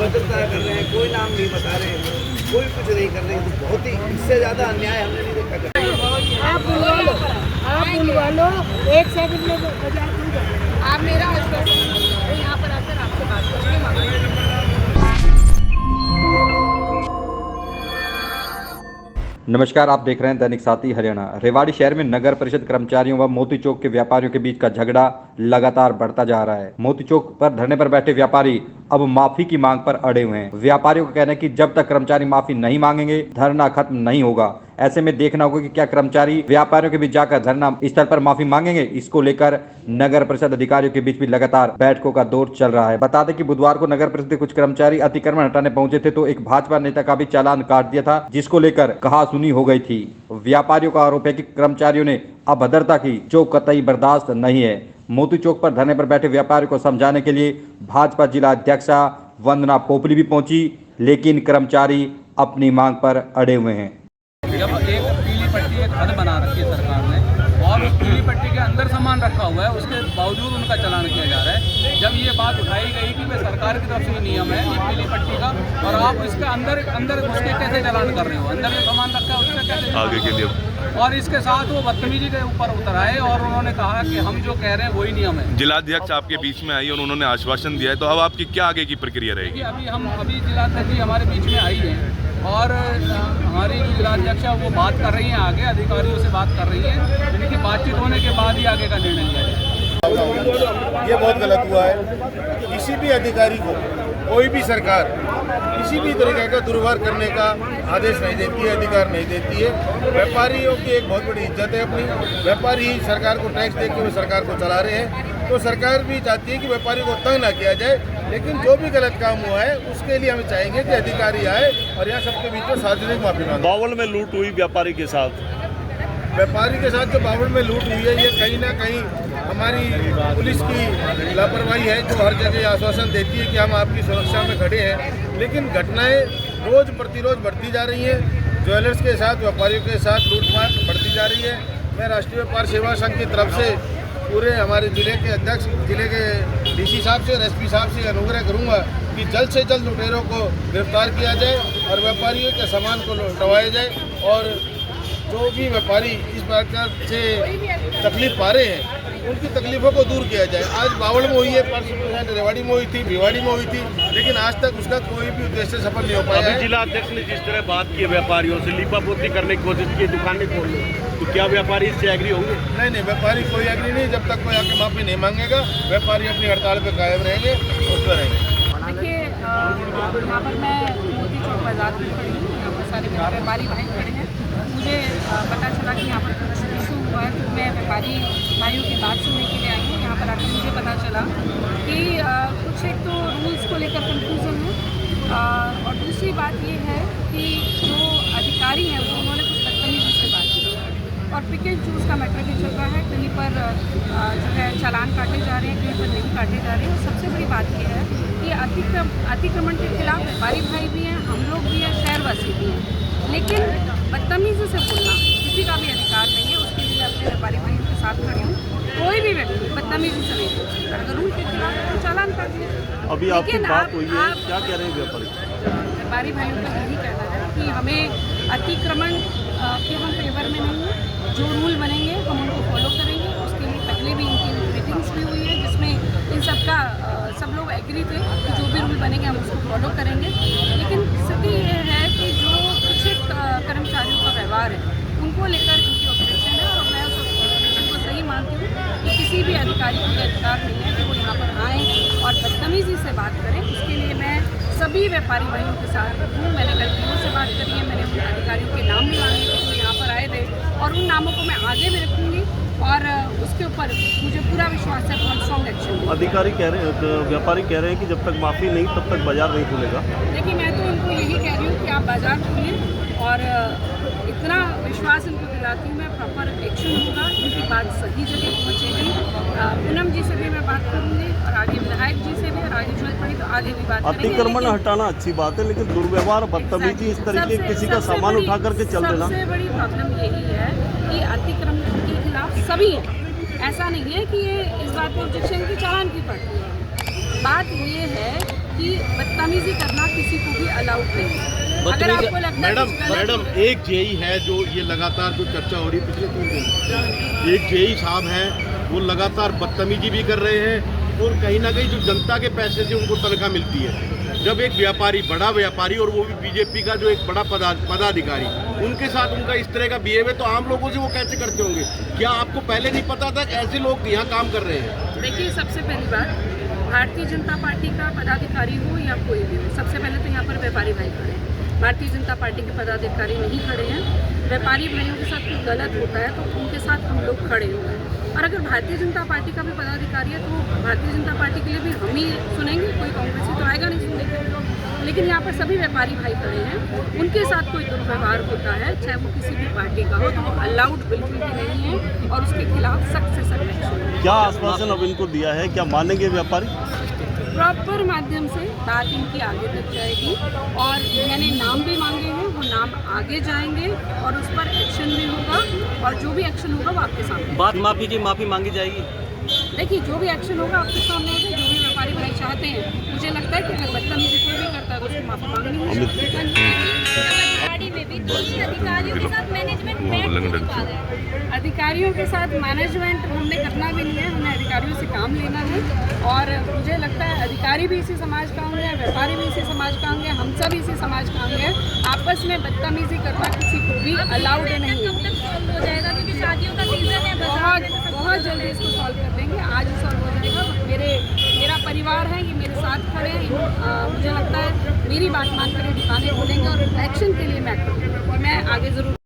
अभद्रता कर रहे हैं, कोई नाम नहीं बता रहे, कोई कुछ नहीं कर रहे, तो बहुत ही इससे ज़्यादा अन्याय हमने नहीं देखा। आप बुलवा लो 1 सेकंड में बजा दूंगा। आप मेरा आश्वासन यहाँ पर आकर आपसे बात करेंगे। नमस्कार, आप देख रहे हैं दैनिक साथी हरियाणा। रेवाड़ी शहर में नगर परिषद कर्मचारियों व मोती चौक के व्यापारियों के बीच का झगड़ा लगातार बढ़ता जा रहा है। मोती चौक पर धरने पर बैठे व्यापारी अब माफी की मांग पर अड़े हुए हैं। व्यापारियों का कहना है कि जब तक कर्मचारी माफी नहीं मांगेंगे धरना खत्म नहीं होगा। ऐसे में देखना होगा कि क्या कर्मचारी व्यापारियों के बीच जाकर धरना स्थल पर माफी मांगेंगे। इसको लेकर नगर परिषद अधिकारियों के बीच भी लगातार बैठकों का दौर चल रहा है। बता दें कि बुधवार को नगर परिषद के कुछ कर्मचारी अतिक्रमण हटाने पहुंचे थे तो एक भाजपा नेता का भी चालान काट दिया था, जिसको लेकर कहासुनी हो गई थी। व्यापारियों का आरोप है कि कर्मचारियों ने अभद्रता की, जो कतई बर्दाश्त नहीं है। मोती चौक पर धरने पर बैठे व्यापारियों को समझाने के लिए भाजपा जिला अध्यक्षा वंदना पोपली भी पहुंची, लेकिन कर्मचारी अपनी मांग पर अड़े हुए हैं। जब एक पीली पट्टी एक हद बना रखी है सरकार ने और उस पीली पट्टी के अंदर सामान रखा हुआ है, उसके बावजूद उनका चालान किया जा रहा है। जब ये बात उठाई गई कि भाई सरकार की तरफ से ये नियम है ये पीली पट्टी का, और आप इसके अंदर उसके कैसे चालान कर रहे हो, अंदर जो सामान रखा है उसका कैसे आगे के लिए, और इसके साथ वो बदतमीजी के ऊपर उतर आए और उन्होंने कहा कि हम जो कह रहे हैं वही नियम है। जिलाध्यक्ष आपके बीच में आई और उन्होंने आश्वासन दिया है, तो अब आपकी क्या आगे की प्रक्रिया रहेगी? अभी जिलाध्यक्ष जी हमारे बीच में आई है और हमारी जो जिलाध्यक्ष है वो बात कर रही हैं, आगे अधिकारियों से बात कर रही है। इनकी बातचीत होने के बाद ही आगे का निर्णय लिया जाएगा। ये बहुत गलत हुआ है। किसी भी अधिकारी को कोई भी सरकार किसी भी तरीके का दुर्व्यवहार करने का आदेश नहीं देती है, अधिकार नहीं देती है। व्यापारियों की एक बहुत बड़ी इज्जत है अपनी। व्यापारी ही सरकार को टैक्स दे के वो सरकार को चला रहे हैं, तो सरकार भी चाहती है कि व्यापारी को तंग ना किया जाए। लेकिन जो भी गलत काम हुआ है उसके लिए हम चाहेंगे कि अधिकारी आए और यहाँ सबके बीच में सार्वजनिक माफी मांगे। बावल में लूट हुई व्यापारी के साथ जो बावल में लूट हुई है, ये कहीं ना कहीं हमारी पुलिस की लापरवाही है, जो हर जगह आश्वासन देती है कि हम आपकी सुरक्षा में खड़े हैं, लेकिन घटनाएं रोज प्रतिरोज बढ़ती जा रही हैं। ज्वेलर्स के साथ, व्यापारियों के साथ लूटमार बढ़ती जा रही है। मैं राष्ट्रीय व्यापार सेवा संघ की तरफ से पूरे हमारे जिले के अध्यक्ष, जिले के डीसी साहब से और एसपी साहब से अनुग्रह करूंगा कि जल्द से जल्द लुटेरों को गिरफ्तार किया जाए और व्यापारियों के सामान को लौटवाया जाए, और जो भी व्यापारी इस प्रकार से तकलीफ पा रहे हैं उनकी तकलीफों को दूर किया जाए। आज बावल में हुई है, परसों रेवाड़ी में हुई थी, भिवाड़ी में हुई थी, लेकिन आज तक उसका कोई भी उद्देश्य सफल नहीं हो पाया है। जिला अध्यक्ष ने जिस तरह बात की व्यापारियों से लीपापोती करने की कोशिश की, दुकानें खोलने, तो क्या व्यापारी इससे एग्री होंगे? नहीं, व्यापारी कोई एग्री नहीं। जब तक कोई आके माफी नहीं मांगेगा व्यापारी अपनी हड़ताल पे कायम रहेंगे, उस पर रहेंगे। देखिए, यहाँ पर मैं मोती चौक बाजार में खड़ी हूँ, यहाँ पर सारे व्यापारी भाई खड़े हैं। मुझे पता चला कि यहाँ पर कुछ इशू हुआ है, तो मैं व्यापारी भाइयों की बात सुनने के लिए आई हूँ। यहाँ पर आकर मुझे पता चला कि कुछ एक तो रूल्स को लेकर कन्फ्यूज़न है, और दूसरी बात ये है कि जो अधिकारी हैं वो उन्होंने कुछ बदतमीजी से बात की और पिक एंड चूज़ का मैटर भी चल रहा है। कहीं पर जो है चालान काटे जा रहे हैं, कहीं पर नहीं काटे जा रहे हैं। और सबसे बड़ी बात यह है कि अतिक्रमण के खिलाफ व्यापारी भाई भी हैं, हम लोग भी हैं, शहरवासी भी हैं, लेकिन बदतमीजी से बोलना किसी का भी अधिकार नहीं है। उसके लिए मैं अपने व्यापारी भाइयों के साथ खड़ी हूँ। कोई भी व्यक्ति बदतमीजी से नहीं बोल सकता। अगर रूल के खिलाफ तो चालान कर दिए। अभी आपकी बात हुई है, क्या कह रहे हैं व्यापारी भाइयों का यही कहना है कि हमें अतिक्रमण के हम फेवर में नहीं है। जो रूल बनेंगे हम उनको फॉलो करेंगे। उसके लिए पहले भी इनकी मीटिंग्स भी हुई है, जिसमें इन सबका सब लोग एग्री थे कि जो भी रूल बनेंगे हम उसको फॉलो करेंगे। लेकिन स्थिति ये है कि जो कुछ कर्मचारियों का व्यवहार है उनको लेकर इनकी ऑब्जेक्शन है, और मैं उस ऑब्जेक्शन को सही मानती हूँ कि किसी भी अधिकारी को यह अधिकार नहीं है कि वो यहाँ पर आएँ और बदतमीजी से बात करें। उसके लिए मैं सभी व्यापारी भाइयों के साथ हूँ। मैंने कल से बात करी है, मैंने उन अधिकारियों के नाम भी मांगे थे जो यहाँ पर आए थे, और उन नामों को मैं आगे भी रखूँगी, और उसके ऊपर मुझे पूरा विश्वास है बहुत स्ट्रॉन्ग एक्शन। अधिकारी कह रहे हैं, व्यापारी कह रहे हैं कि जब तक माफ़ी नहीं तब तक बाजार नहीं खुलेगा। देखिए, मैं तो इनको यही कह रही हूँ कि आप बाजार खोलिए, और इतना विश्वास इनको दिलाती हूँ मैं, प्रॉपर एक्शन होगा, इनकी बात सही जगह पहुँचेगी। पूनम जी से भी मैं बात करूँगी, और आगे विधायक जी से भी, और आगे जरूरत पड़ी तो आगे भी बात करेंगे। अतिक्रमण हटाना अच्छी बात है, लेकिन दुर्व्यवहार, बदतमीजी, इस तरीके किसी का सामान उठा करके चल देना। सबसे बड़ी प्रॉब्लम यही है कि अतिक्रमण के खिलाफ सभी हैं। ऐसा नहीं है कि ये इस बात पर ऑब्जेक्शन की चालान की पड़ती है। बात ये है कि कि बदतमीजी करना किसी को भी अलाउड नहीं है। अगर आपको लगता है मैडम कुछ गलत- मैडम एक जेई है जो ये लगातार जो चर्चा हो रही है पिछले 3 दिन, एक जेई साहब हैं वो लगातार बदतमीजी भी कर रहे हैं और कहीं ना कहीं जो जनता के पैसे से उनको तनख्वाह मिलती है। जब एक व्यापारी, बड़ा व्यापारी और वो भी बीजेपी का जो एक बड़ा पदाधिकारी, उनके साथ उनका इस तरह का बिहेव है तो आम लोगों से वो कैसे करते होंगे? क्या आपको पहले नहीं पता था कि ऐसे लोग यहाँ काम कर रहे हैं? देखिए, सबसे पहली बात, भारतीय जनता पार्टी का पदाधिकारी हो या कोई भी हो, सबसे पहले तो यहाँ पर व्यापारी भाई खड़े हैं। भारतीय जनता पार्टी के पदाधिकारी नहीं खड़े हैं। व्यापारी भाइयों के साथ कुछ गलत होता है तो उनके साथ हम लोग खड़े हुए हैं। और अगर भारतीय जनता पार्टी का भी पदाधिकारी है तो भारतीय जनता पार्टी के लिए भी हम ही सुनेंगे, कोई कांग्रेसी तो आएगा नहीं सुनेंगे। लेकिन यहाँ पर सभी व्यापारी भाई खड़े हैं, उनके साथ कोई दुर्व्यवहार होता है, चाहे वो किसी भी पार्टी का हो, तो वो अलाउड बिल्कुल भी नहीं है और उसके खिलाफ सख्त से सख्त एक्शन। क्या आश्वासन अब इनको दिया है, क्या मानेंगे व्यापारी? प्रॉपर माध्यम से बात इनकी आगे तक जाएगी और मैंने नाम भी मांगे हैं, वो नाम आगे जाएंगे और उस पर एक्शन भी होगा और जो भी एक्शन होगा वो आपके सामने। बात माफी की माफी मांगी जाएगी। देखिए, जो भी एक्शन होगा आपके सामने होगा। जो भी व्यापारी भाई चाहते हैं, मुझे लगता है कि अगर बदतमीजी कोई भी करता है तो उसको माफी मांगनी गाड़ी में भी दोषी अधिकारियों के साथ मैनेजमेंट बैठ नहीं पा रहा है। अधिकारियों के साथ मैनेजमेंट हमने करना भी नहीं है, हमें अधिकारियों से काम लेना है और मुझे लगता है अधिकारी भी इसी समाज का होंगे, व्यापारी भी इसी समाज का होंगे, हम सब इसी समाज का होंगे। आपस में बदतमीजी करना किसी को भी अलाउड नहीं है। कब तक सॉल्व हो जाएगा, क्योंकि शादियों का सीजन है, बहुत जल्दी इसको सॉल्व कर देंगे। आज ही सॉल्व हो जाएगा। मेरा परिवार है, ये मेरे साथ खड़े हैं। मुझे लगता है मेरी बात मानकर ये दुकानें खोलेंगे और एक्शन के लिए मैं आगे ज़रूर